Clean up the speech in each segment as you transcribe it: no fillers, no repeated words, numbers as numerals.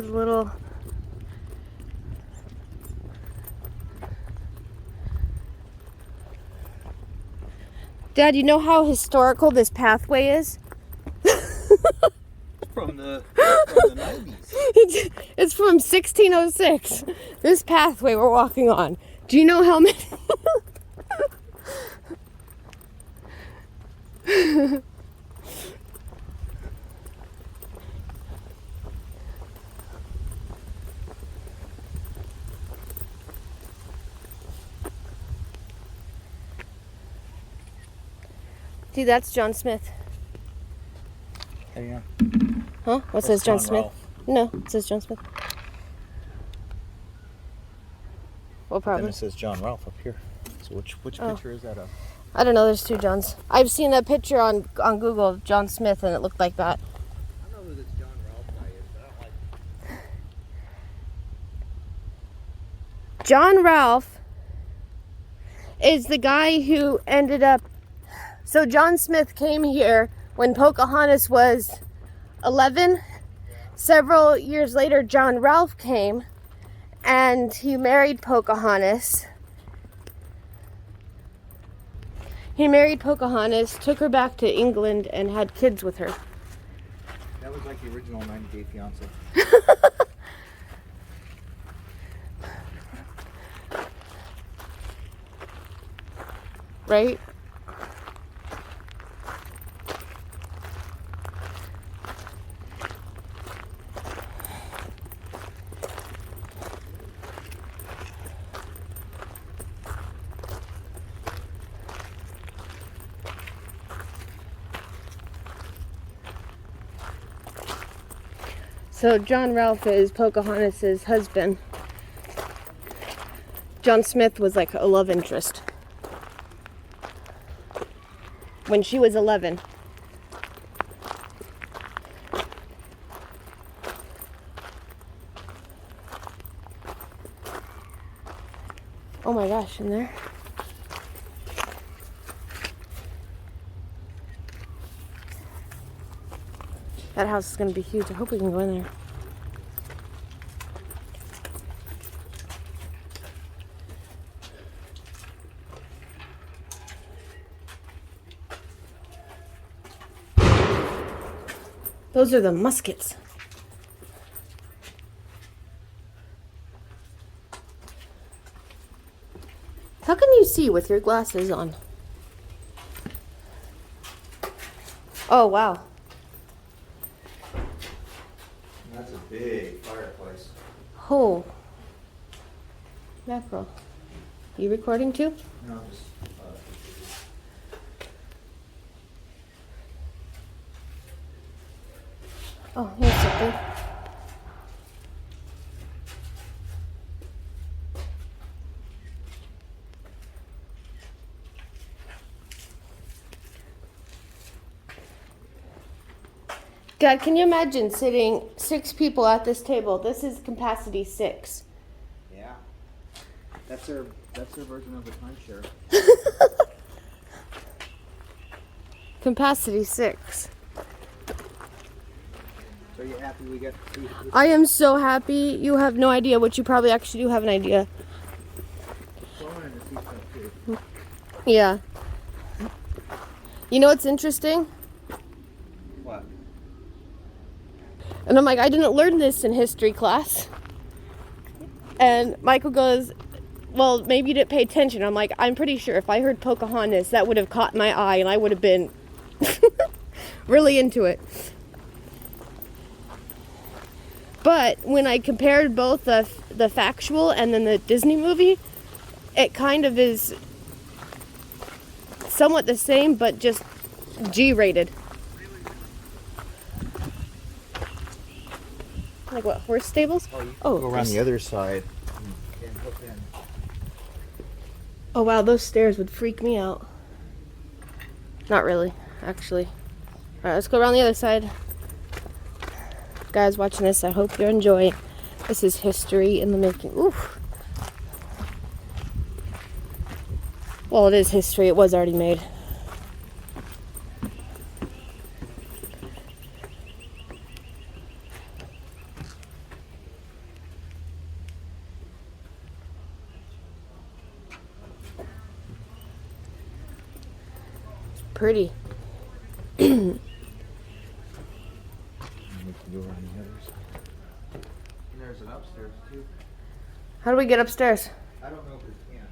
at the little... Dad, you know how historical this pathway is? From the 90s. It's from 1606. This pathway we're walking on. Do you know how many... See, that's John Smith. There you Huh? What says John Smith? No, it says John Smith. What problem? Then it says John Ralph up here. So which picture is that of? I don't know, there's two Johns. I've seen a picture on Google of John Smith and it looked like that. I don't know who this John Ralph guy is, but I don't like John Ralph is the guy who ended up... So John Smith came here when Pocahontas was 11. Several years later, John Ralph came and he married Pocahontas. He married Pocahontas, took her back to England, and had kids with her. That was like the original 90 Day Fiance. Right? So John Ralph is Pocahontas' husband. John Smith was like a love interest when she was 11. Oh my gosh, in there. That house is going to be huge. I hope we can go in there. Those are the muskets. How can you see with your glasses on? Oh, wow. That's a big fireplace. Oh. Mackerel. You recording too? No, just... Oh, here's something. Dad, can you imagine sitting 6 people at this table? This is capacity 6. Yeah. That's their version of a timeshare. Capacity 6. So you happy we got food? I am so happy. You have no idea, which you probably actually do have an idea. Yeah. You know what's interesting? What? And I'm like, I didn't learn this in history class. And Michael goes, well, maybe you didn't pay attention. I'm like, I'm pretty sure if I heard Pocahontas, that would have caught my eye and I would have been really into it. But when I compared both the factual and then the Disney movie, it kind of is somewhat the same, but just G-rated. Like what, horse stables? Oh, you can Oh, go around the other side and hook in. Oh wow, those stairs would freak me out. Not really, actually. Alright, let's go around the other side. Guys watching this, I hope you're enjoying. This is history in the making. Oof. Well, it is history. It was already made. pretty. And there's an upstairs too. How do we get upstairs? I don't know if we can.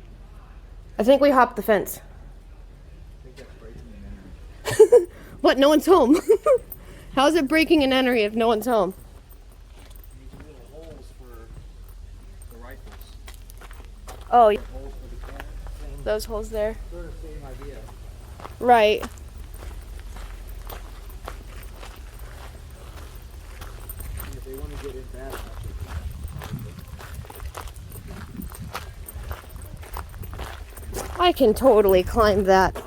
I think we hop the fence. I think that's breaking and entering. What? No one's home. How is it breaking and entering if no one's home? These little holes for the rifles. Oh, Holes for the cannon. Same, those holes there. sort of same idea. Right. And if they want to get in bad enough, they can. I can totally climb that.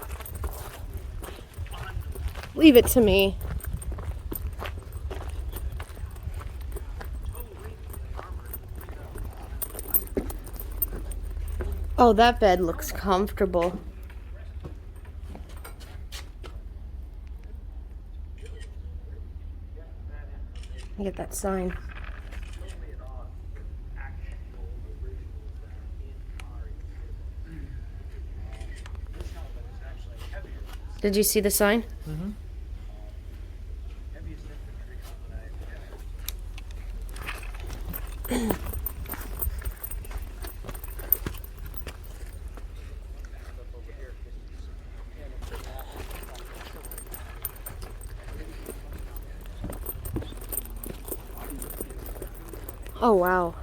Leave it to me. Oh, that bed looks comfortable. Get that sign. Did you see the sign? Mm-hmm. Oh, wow.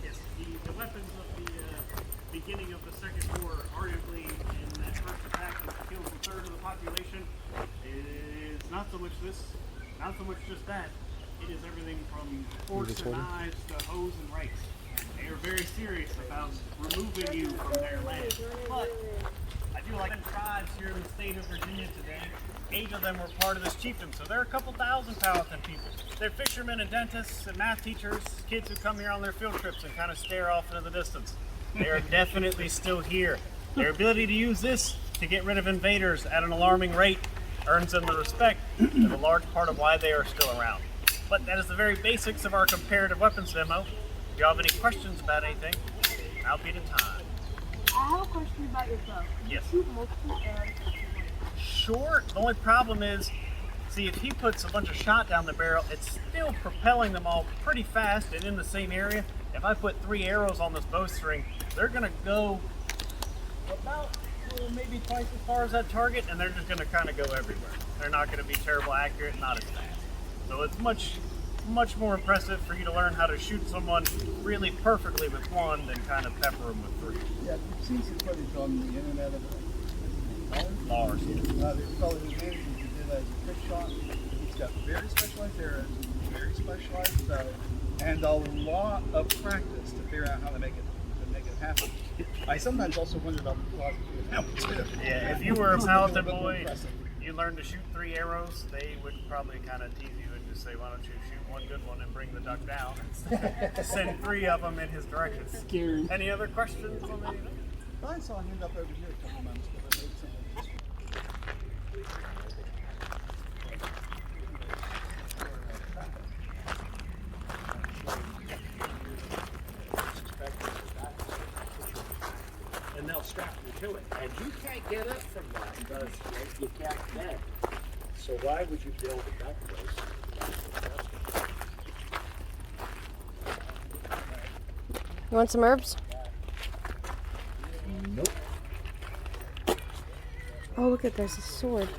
Yes, the weapons of the beginning of the Second War, arguably in that first attack that killed a third of the population, is not so much this, not so much just that. It is everything from forks and knives to hoes and rakes. They are very serious about removing you from their land. But I do like the tribes here in the state of Virginia today. 8 of them were part of this chiefdom, so there are a couple thousand Powhatan people. They're fishermen and dentists and math teachers, kids who come here on their field trips and kind of stare off into the distance. They are definitely still here. Their ability to use this to get rid of invaders at an alarming rate earns them the respect and a large part of why they are still around. But that is the very basics of our comparative weapons demo. If you have any questions about anything, now be the time. I have a question about your bow. Can Yes. you shoot multiple arrows at once? Sure, the only problem is, see, if he puts a bunch of shot down the barrel, it's still propelling them all pretty fast and in the same area. If I put 3 arrows on this bowstring, they're gonna go about maybe twice as far as that target, and they're just gonna kind of go everywhere. They're not gonna be terrible accurate, not as fast. So it's much more impressive for you to learn how to shoot someone really perfectly with one than kind of pepper them with 3. Yeah, you've seen some footage on the internet of Bars. there's a fellow who did as a trick shot. He's got very specialized arrows, very specialized bow, and a lot of practice to figure out how to make it happen. I sometimes also wonder about the philosophy of how to do it. Yeah, if you were a It's Powhatan little bit more boy, impressive. you learned to shoot 3 arrows, they would probably kind of tease you and just say, why don't you shoot one good one and bring the duck down and send 3 of them in his direction. Scary. Any other questions on anything? I saw a hand up over here a couple months ago. That made someone and they'll strap you to it. And you can't get up from that because you can't bend. So why would you build a duck place? You want some herbs? Nope. Oh, look at there's a sword.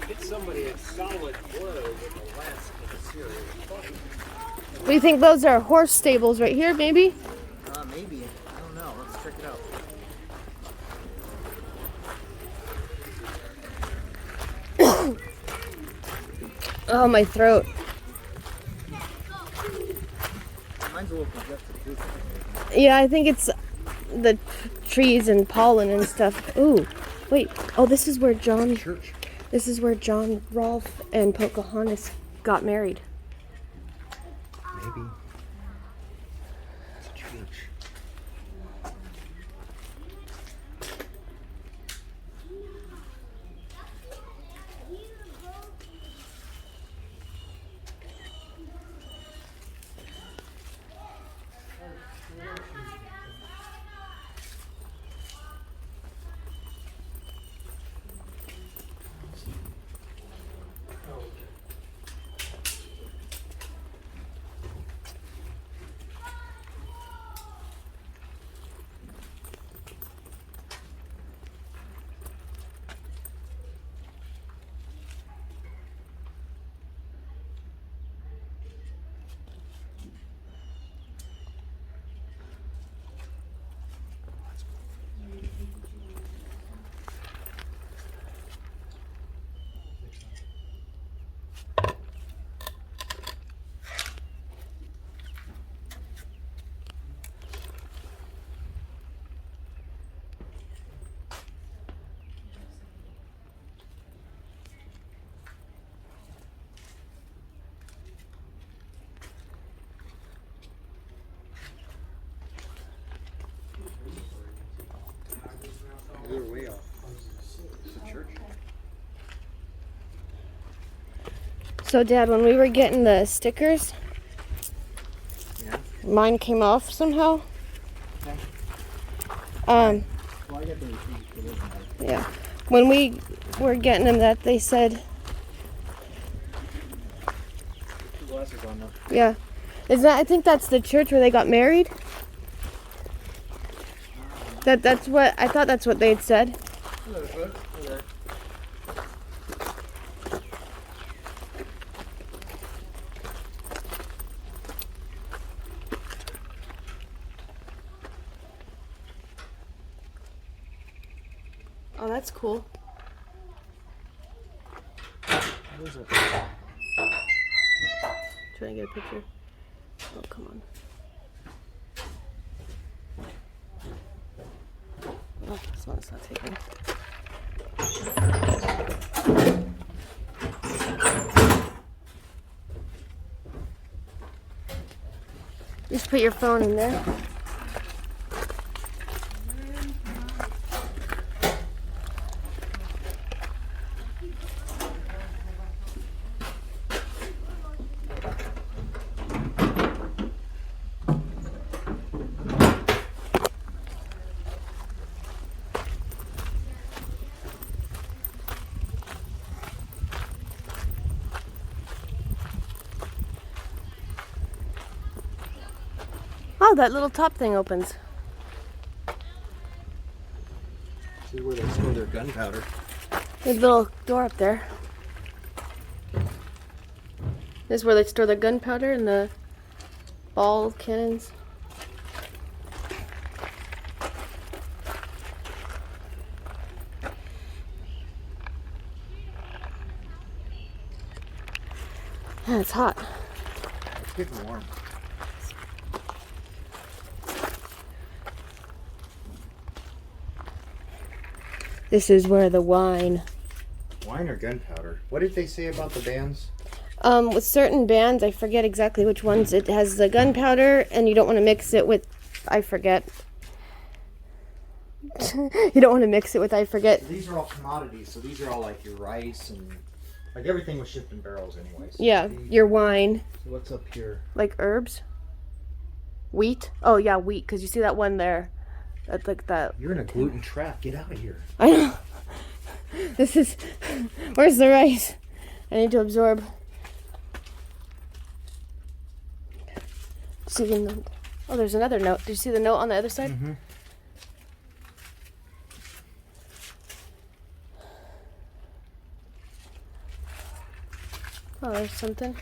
Get somebody a solid blow with a lance in a serious fight. Do you think those are horse stables right here, maybe? Maybe. I don't know. Let's check it out. Oh, my throat. Mine's a cool because that's the truth. Yeah, I think it's the trees and pollen and stuff. Ooh, wait. Oh, this is where John. Church. This is where John Rolfe and Pocahontas got married. Maybe. It's a church. We were way off. It's a church. So, Dad, when we were getting the stickers, Yeah. mine came off somehow. Okay. Um, Well, I got the receipt for this one. yeah. When we were getting them, that they said, The glass are gone now. yeah. Is that? I think that's the church where they got married. That's what I thought. That's what they had said. Hello, folks. Hello. Oh, that's cool. There's a Trying to get a picture. Oh, come on. Oh, this one's not taking. Just put your phone in there. Oh, that little top thing opens. See where they store their gunpowder. There's a little door up there. This is where they store the gunpowder and the ball cannons. Yeah, it's hot. It's getting warm. This is where the wine. Wine or gunpowder? What did they say about the bands? With certain bands, I forget exactly which ones, it has the gunpowder, and you don't want to mix it with, I forget. You don't want to mix it with, I forget. These are all commodities, so these are all like your rice and like everything was shipped in barrels anyways. Yeah, your wine, So what's up here? like herbs, wheat. Oh yeah, wheat. Cause you see that one there, that's like that. You're in a gluten trap. Get out of here. I know. This is. Where's the rice? I need to absorb. See the note. Oh, there's another note. Did you see the note on the other side? Mm-hmm. Oh, there's something.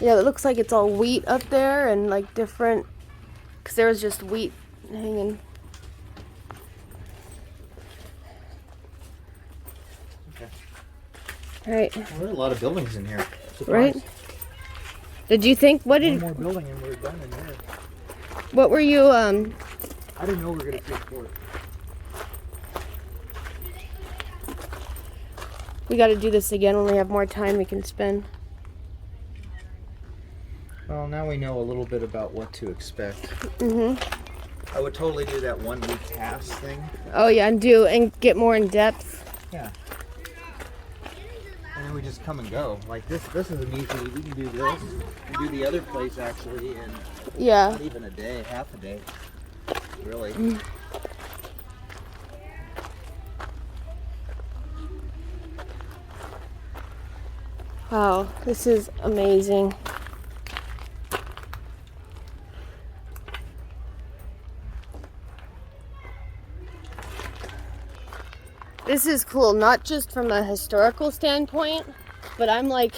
Yeah, it looks like it's all wheat up there and like different. Because there was just wheat hanging. Okay. Right. Well, there's a lot of buildings in here. Right. Did you think? What One did? more building and we're done in here. What were you? I didn't know we were gonna take for it. We got to do this again when we have more time we can spend. Well, now we know a little bit about what to expect. Mhm. I would totally do that 1 week task thing. Oh yeah, and get more in depth. Yeah. And then we just come and go. Like this is an easy. We can do this. We can do the other place actually in Yeah. not even a day, half a day. Really. Wow, this is amazing. This is cool, not just from a historical standpoint, but I'm like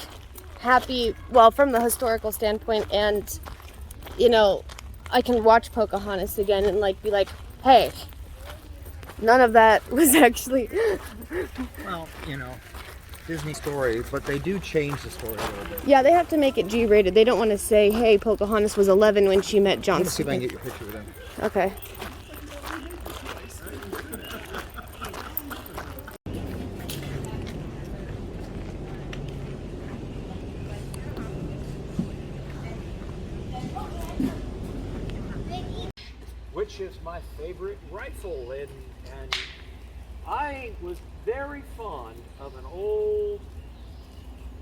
happy, well, from the historical standpoint, and you know, I can watch Pocahontas again and like be like, hey, none of that was actually Well, you know, Disney story, but they do change the story a little bit. Yeah, they have to make it G-rated. They don't want to say, hey, Pocahontas was 11 when she met I'm John gonna see if I can Smith. get your picture with them. Okay. Which is my favorite rifle, and I was very fond of an old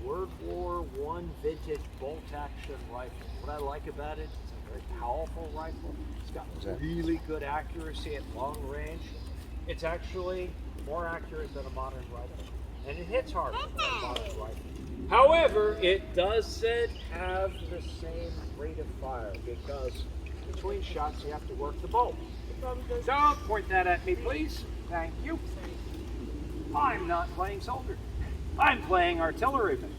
World War I vintage bolt action rifle. What I like about it, it's a very powerful rifle. It's got really good accuracy at long range. It's actually more accurate than a modern rifle, and it hits harder than a modern rifle. However, it doesn't have the same rate of fire because between shots you have to work the bolt. So point that at me, please. Thank you. I'm not playing soldier. I'm playing artilleryman.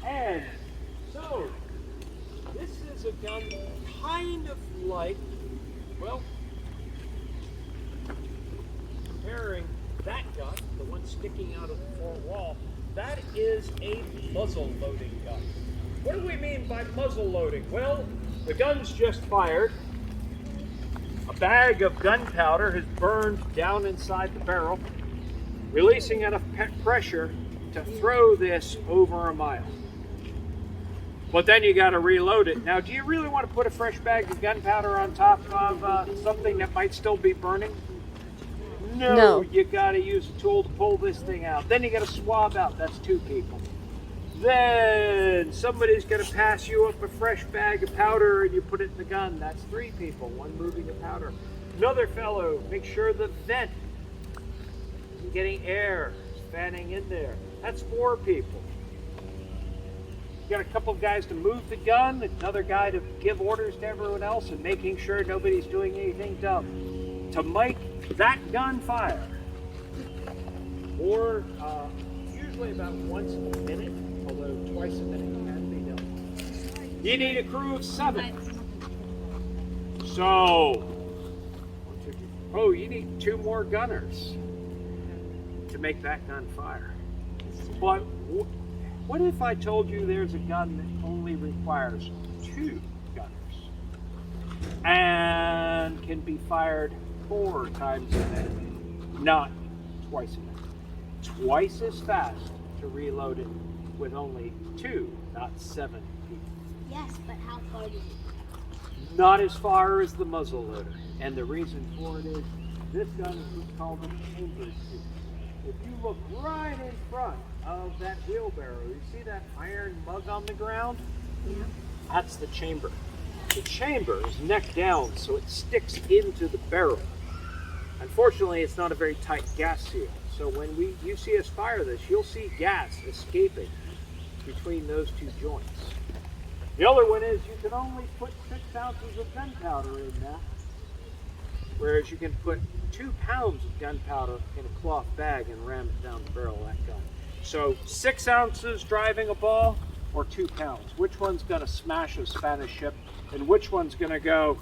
And so this is a gun kind of like, well, comparing that gun, the one sticking out of the fore wall, that is a muzzle loading gun. What do we mean by muzzle loading? Well, the gun's just fired. A bag of gunpowder has burned down inside the barrel, releasing enough pressure to throw this over a mile. But then you got to reload it. Now, do you really want to put a fresh bag of gunpowder on top of something that might still be burning? No. You got to use a tool to pull this thing out. Then you got to swab out. That's 2 people. Then somebody's going to pass you up a fresh bag of powder and you put it in the gun. That's 3 people, 1 moving the powder. Another fellow, make sure the vent is getting air fanning in there. That's 4 people. You got a couple of guys to move the gun, another guy to give orders to everyone else and making sure nobody's doing anything dumb. To make that gun fire, or usually about once a minute, although twice a minute can be done. You need a crew of 7. So, oh, you need 2 more gunners to make that gun fire. But what if I told you there's a gun that only requires 2 gunners and can be fired 4 times a minute, not twice a minute? Twice as fast to reload it with only 2, not 7 people. Yes, but how far do you? Not as far as the muzzle loader. And the reason for it is this gun is what's called a chamber suit. If you look right in front of that wheelbarrow, you see that iron mug on the ground? Yeah. That's the chamber. The chamber is neck down, so it sticks into the barrel. Unfortunately, it's not a very tight gas seal. So when you see us fire this, you'll see gas escaping between those 2 joints. The other one is you can only put 6 ounces of gunpowder in that, whereas you can put 2 pounds of gunpowder in a cloth bag and ram it down the barrel of that gun. So 6 ounces driving a ball or 2 pounds? Which one's going to smash a Spanish ship and which one's going to go,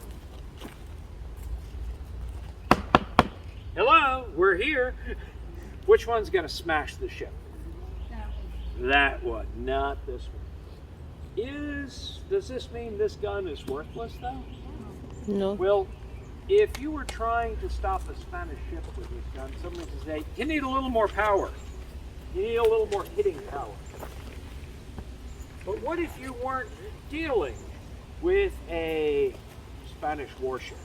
hello, we're here. Which one's going to smash the ship? That one, not this one. Does this mean this gun is worthless though? No. Well, if you were trying to stop a Spanish ship with this gun, someone would say, you need a little more power. You need a little more hitting power. But what if you weren't dealing with a Spanish warship?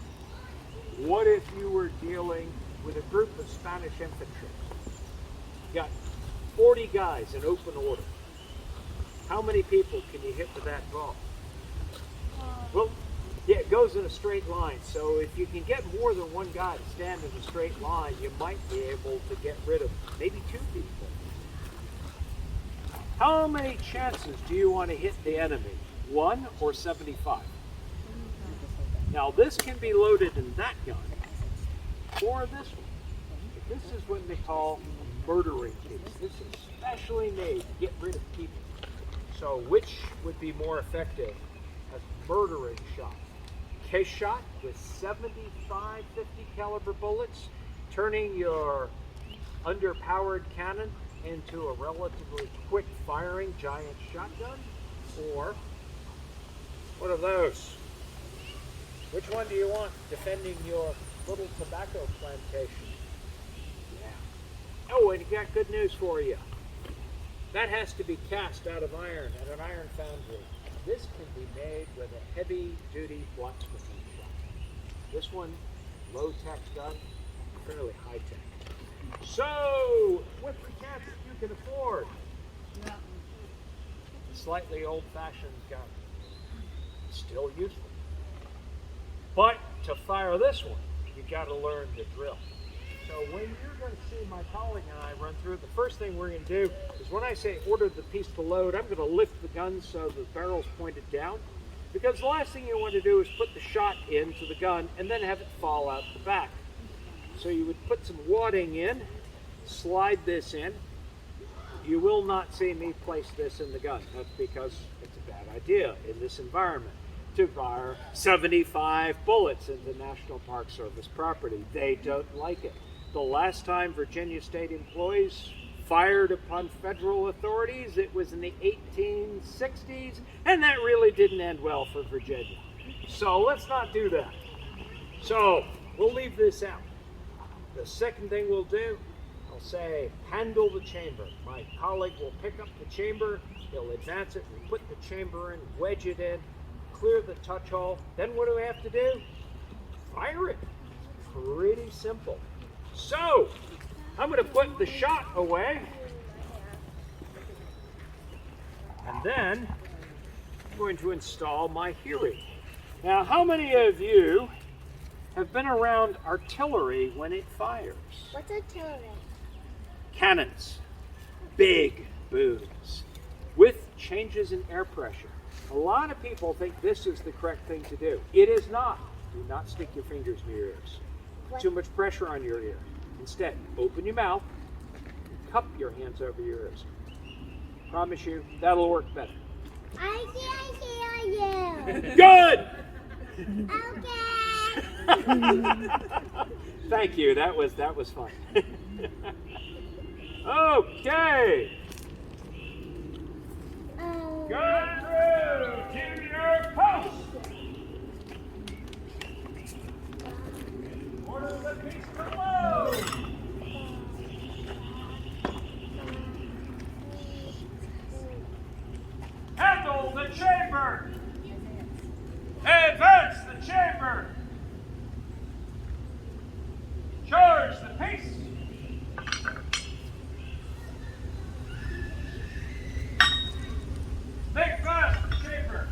What if you were dealing with a group of Spanish infantry? You got 40 guys in open order. How many people can you hit with that ball? Well, yeah, it goes in a straight line. So if you can get more than one guy to stand in a straight line, you might be able to get rid of maybe 2 people. How many chances do you want to hit the enemy? 1 or 75? Now this can be loaded in that gun or this one. This is what they call a murdering case. This is specially made to get rid of people. So which would be more effective as murdering shot? Case shot with 75 50 caliber bullets, turning your underpowered cannon into a relatively quick firing giant shotgun? Or what of those? Which one do you want defending your little tobacco plantation? Yeah. Oh, and I got good news for you. That has to be cast out of iron at an iron foundry. This can be made with a heavy-duty blacksmithing shop. This one, low-tech gun, fairly high-tech. So, with the chances you can afford, a slightly old-fashioned gun, still useful. But to fire this one, you got to learn the drill. So when you're going to see my colleague and I run through it, the first thing we're going to do is when I say order the piece to load, I'm going to lift the gun so the barrel's pointed down. Because the last thing you want to do is put the shot into the gun and then have it fall out the back. So you would put some wadding in, slide this in. You will not see me place this in the gun. That's because it's a bad idea in this environment to fire 75 bullets into National Park Service property. They don't like it. The last time Virginia State employees fired upon federal authorities, it was in the 1860s, and that really didn't end well for Virginia. So let's not do that. So we'll leave this out. The second thing we'll do, I'll say handle the chamber. My colleague will pick up the chamber, he'll advance it, we'll put the chamber in, wedge it in, clear the touch hole. Then what do we have to do? Fire it. Pretty simple. So, I'm going to put the shot away. And then I'm going to install my hearing. Now, how many of you have been around artillery when it fires? What's artillery? Cannons. Big booms with changes in air pressure. A lot of people think this is the correct thing to do. It is not. Do not stick your fingers in your ears. Too much pressure on your ear. Instead, open your mouth and cup your hands over your ears. Promise you, that'll work better. I hear you. Good! Okay. Thank you. That was fun. Okay. Go through to your post. Order the piece to load. Handle the chamber. Advance the chamber. Charge the piece. Make fast the chamber.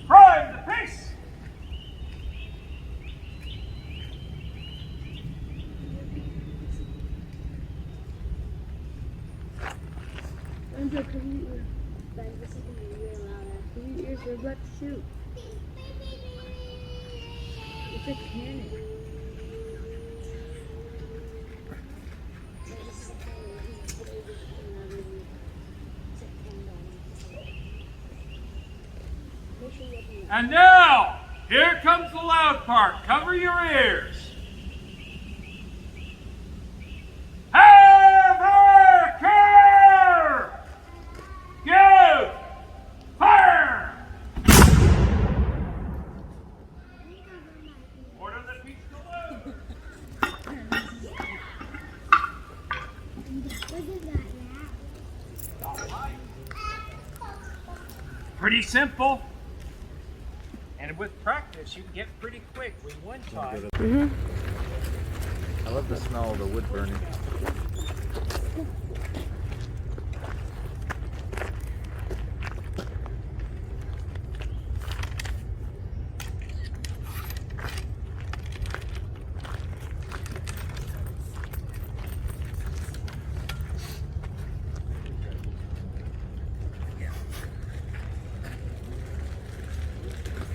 Prime the piece. Andrew, could you this is gonna be really loud. Could you ears are about to shoot? It's a cannon. And now, here comes the loud part. Cover your ears. Pretty simple. And with practice, you can get pretty quick. With one time. I love the smell of the wood burning.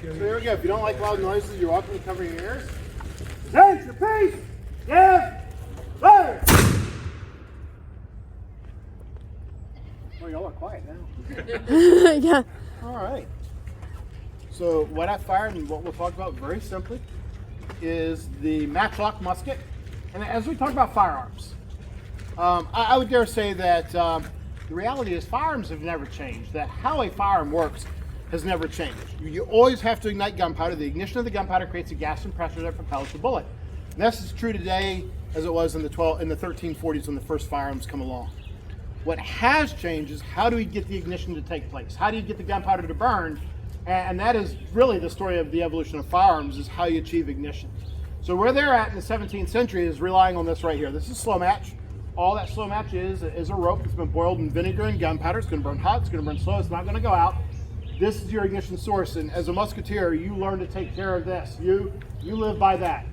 So there we go. If you don't like loud noises, you're welcome to cover your ears. Take your piece! Give! Fire! Oh, y'all are quiet now. Yeah. All right. So what I fired and what we'll talk about very simply is the matchlock musket. And as we talk about firearms, I would dare say that the reality is firearms have never changed. That how a firearm works has never changed. You always have to ignite gunpowder. The ignition of the gunpowder creates a gas and pressure that propels the bullet. And this is true today as it was in the 1340s when the first firearms come along. What has changed is how do we get the ignition to take place? How do you get the gunpowder to burn? And that is really the story of the evolution of firearms, is how you achieve ignition. So where they're at in the 17th century is relying on this right here. This is slow match. All that slow match is a rope that's been boiled in vinegar and gunpowder. It's going to burn hot, it's going to burn slow, it's not going to go out. This is your ignition source, and as a musketeer, you learn to take care of this. You live by that.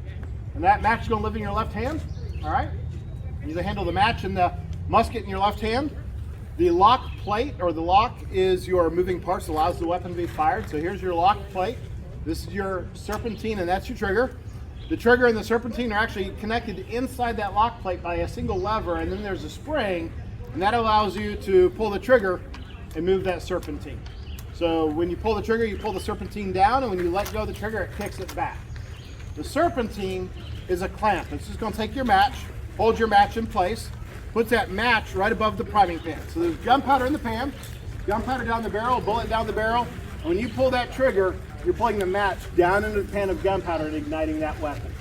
And that match is going to live in your left hand, all right? You handle the match and the musket in your left hand. The lock plate, or the lock, is your moving parts that allows the weapon to be fired. So here's your lock plate. This is your serpentine, and that's your trigger. The trigger and the serpentine are actually connected inside that lock plate by a single lever, and then there's a spring, and that allows you to pull the trigger and move that serpentine. So when you pull the trigger, you pull the serpentine down, and when you let go of the trigger, it kicks it back. The serpentine is a clamp. It's just going to take your match, hold your match in place, puts that match right above the priming pan. So there's gunpowder in the pan, gunpowder down the barrel, bullet down the barrel, and when you pull that trigger, you're pulling the match down into the pan of gunpowder and igniting that weapon.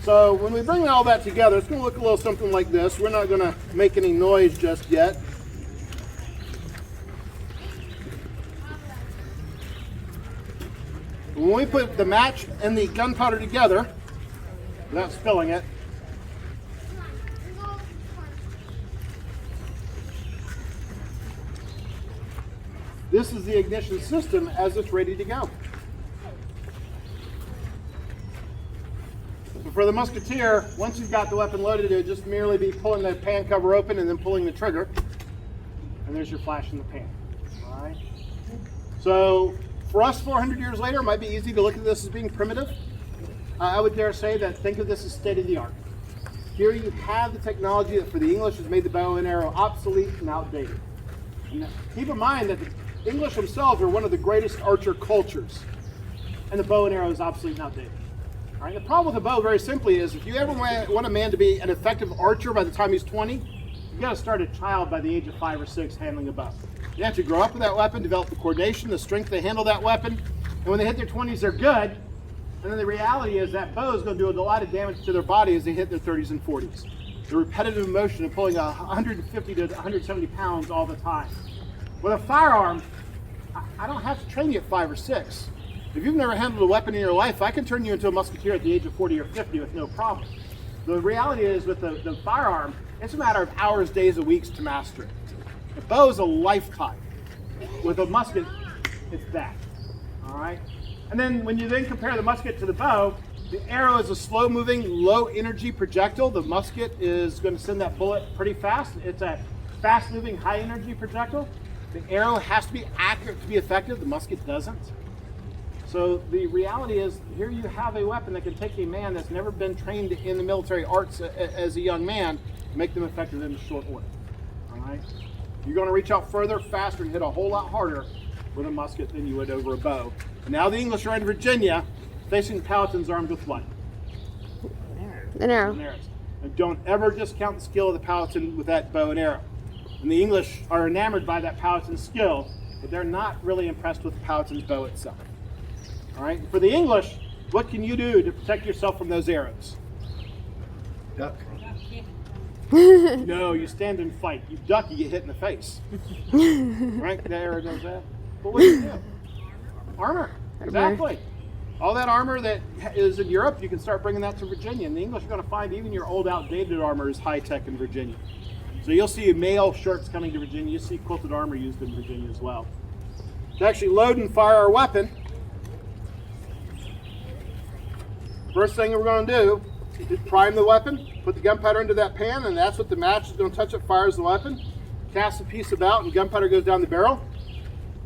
So when we bring all that together, it's going to look a little something like this. We're not going to make any noise just yet. When we put the match and the gunpowder together, without spilling it, this is the ignition system as it's ready to go. So for the musketeer, once you've got the weapon loaded, it would just merely be pulling the pan cover open and then pulling the trigger. And there's your flash in the pan. All right. So for us 400 years later, it might be easy to look at this as being primitive. I would dare say that think of this as state of the art. Here you have the technology that for the English has made the bow and arrow obsolete and outdated. And keep in mind that the English themselves are one of the greatest archer cultures, and the bow and arrow is obsolete and outdated. All right, the problem with a bow, very simply, is if you ever want a man to be an effective archer by the time he's 20, you've got to start a child by the age of 5 or 6 handling a bow. You have to grow up with that weapon, develop the coordination, the strength to handle that weapon, and when they hit their 20s, they're good. And then the reality is that bow is going to do a lot of damage to their body as they hit their 30s and 40s. The repetitive motion of pulling 150 to 170 pounds all the time. With a firearm, I don't have to train you at 5 or 6. If you've never handled a weapon in your life, I can turn you into a musketeer at the age of 40 or 50 with no problem. The reality is with the firearm, it's a matter of hours, days, or weeks to master it. The bow is a lifetime. With a musket, it's that. All right? And then when you then compare the musket to the bow, the arrow is a slow-moving, low-energy projectile. The musket is going to send that bullet pretty fast. It's a fast-moving, high-energy projectile. The arrow has to be accurate to be effective. The musket doesn't. So the reality is, here you have a weapon that can take a man that's never been trained in the military arts as a young man, and make them effective in a short order. All right? You're going to reach out further, faster, and hit a whole lot harder with a musket than you would over a bow. And now the English are in Virginia, facing the Powhatans armed with what? An arrow. And arrows. And don't ever discount the skill of the Powhatan with that bow and arrow. And the English are enamored by that Powhatan skill, but they're not really impressed with the Powhatan's bow itself. All right. For the English, what can you do to protect yourself from those arrows? Duck. No, you stand and fight. You duck, you get hit in the face. Right? The arrow does that. But what do you do? Armor. Exactly. All that armor that is in Europe, you can start bringing that to Virginia. And the English are going to find even your old outdated armor is high tech in Virginia. So you'll see mail shirts coming to Virginia. You'll see quilted armor used in Virginia as well. To actually load and fire our weapon, first thing we're going to do is prime the weapon, put the gunpowder into that pan, and that's what the match is going to touch. It fires the weapon, cast the piece about, and gunpowder goes down the barrel.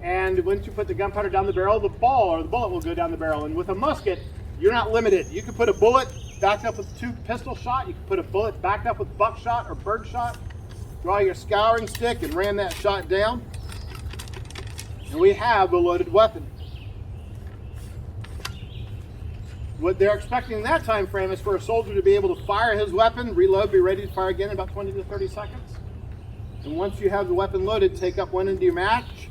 And once you put the gunpowder down the barrel, the ball or the bullet will go down the barrel. And with a musket, you're not limited. You can put a bullet backed up with 2 pistol shot. You can put a bullet backed up with buckshot or bird shot. Draw your scouring stick and ram that shot down. And we have a loaded weapon. What they're expecting in that time frame is for a soldier to be able to fire his weapon, reload, be ready to fire again in about 20 to 30 seconds. And once you have the weapon loaded, take up one end of your match,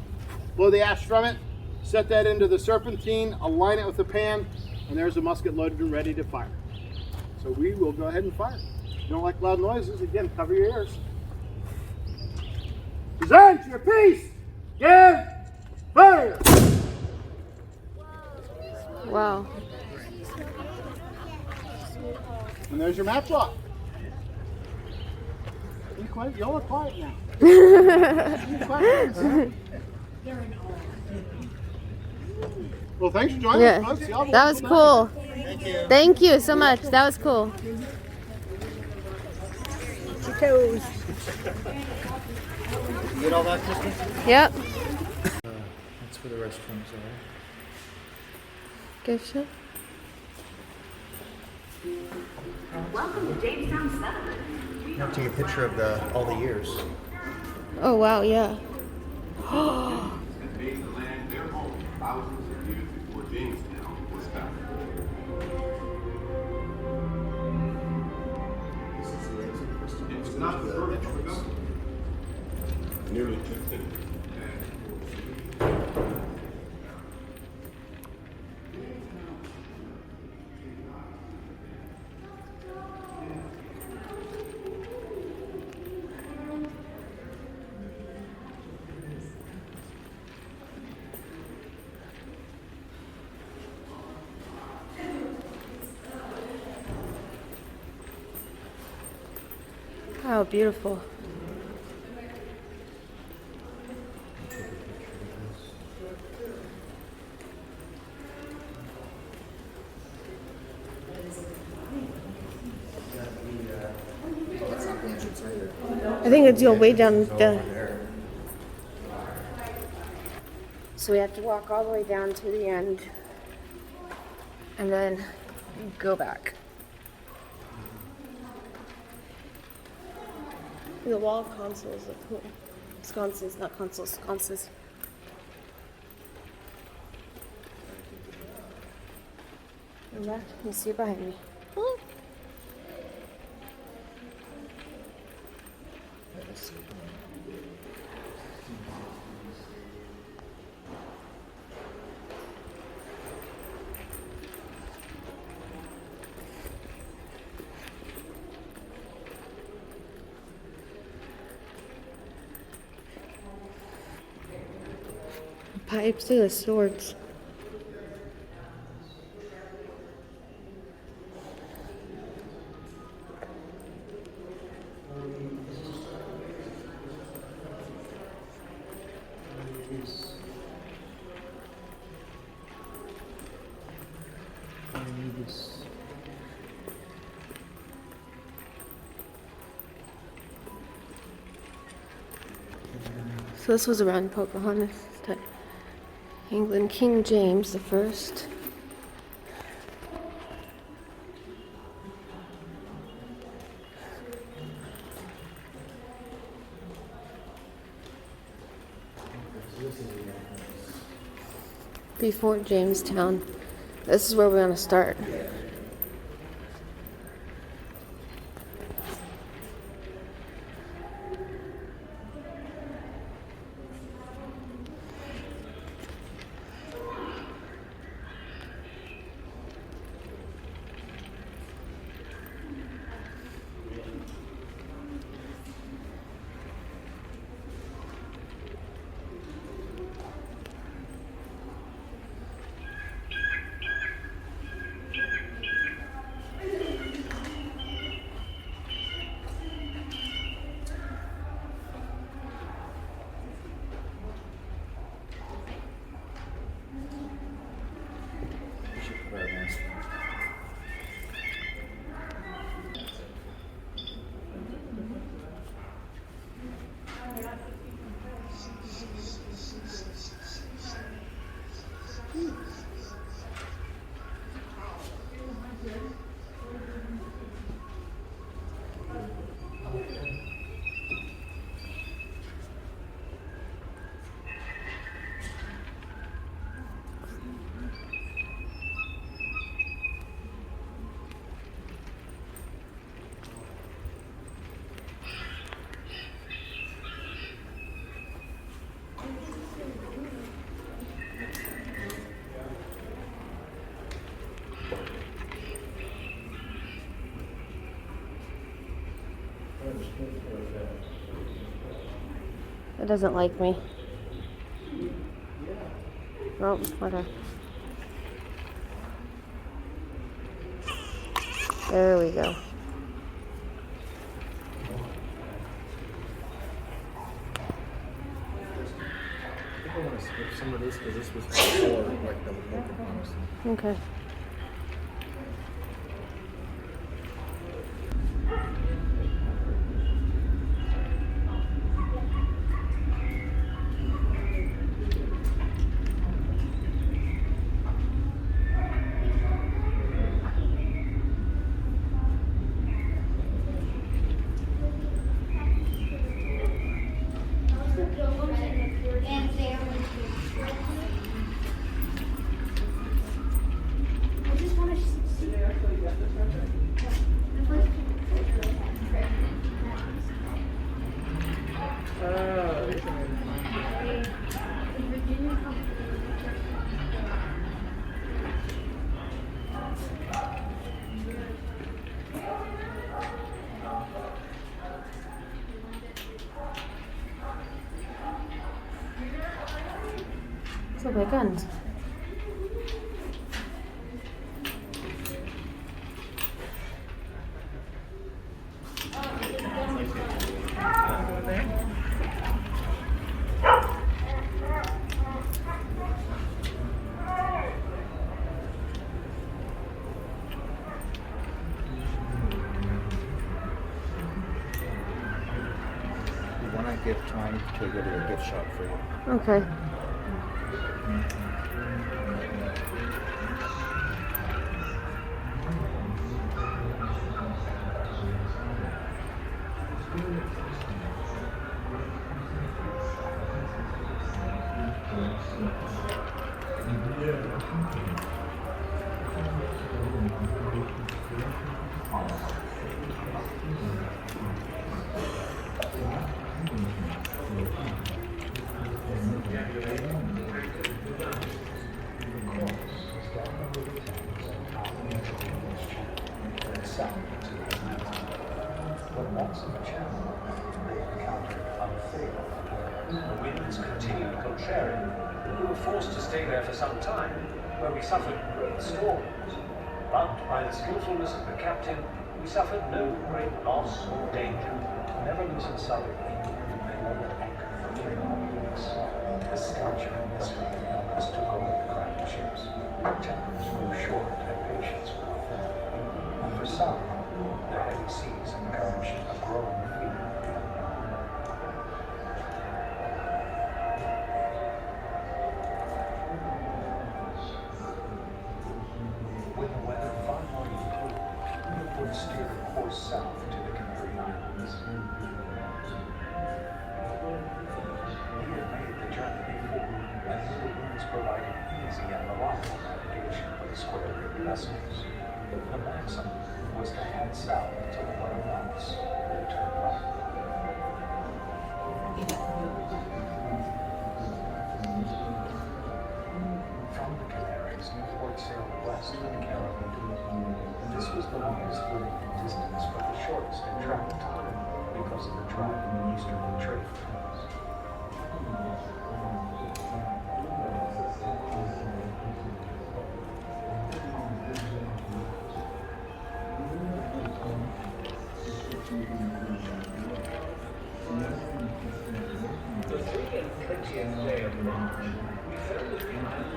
blow the ash from it, set that into the serpentine, align it with the pan, and there's a musket loaded and ready to fire. So we will go ahead and fire. If you don't like loud noises, again, cover your ears. Present your piece! Give fire! Wow. And there's your matchlock. Y'all are quiet now. Be quiet. Well, thanks for joining us, folks. Y'all That was cool. Thank you. Thank you so much. That was cool. You get all that, Kristen? Yep. That's where the restrooms are. Good shit. Welcome to Jamestown Settlement. You have to take a picture of all the years. Oh wow, yeah. and made the land their home thousands of years before Jamestown was founded. It's not the vertical government. Nearly 2 centuries. How beautiful. I think it's your way down the. So we have to walk all the way down to the end and then go back. The wall of consoles are cool. Sconces, not consoles, sconces. And that, you see it behind me. Oh. Pipes to the swords. So this was around Pocahontas time. England, King James the First. Before Jamestown. This is where we're gonna start. It doesn't like me. Oh, okay. There we go. I want to skip some of this because this was before like the Pocahontas. Okay. So big guns. When I give time to go to a gift shop for you. Okay. The winds continued contrary. We were forced to stay there for some time, where we suffered great storms. But by the skillfulness of the captain, we suffered no great loss or danger, never losing sight of the anchor for 3 weeks. The scourge of misery us took over the cramped ships. Our tempers grew short and patience grew thin. And for some, the heavy seas encouraged a growing fear. When the weather finally improved, we would steer a course south to the Canary Islands. We had made the journey before, and the winds provided easy and reliable navigation for the square-rigged vessels. The maxim was to head south until the weather mounts, then turn right. From the Canaries, Newport sailed west to the Caribbean. This was the longest footing distance, but the shortest in travel time because of the driving easterly trade winds. The 320th day of March, we found that the island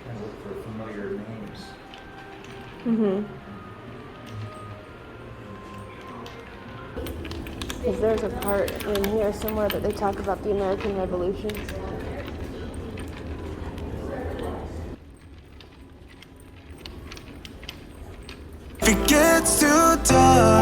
And look for familiar names. Mm-hmm. Because there's a part in here somewhere that they talk about the American Revolution. If it gets too dark,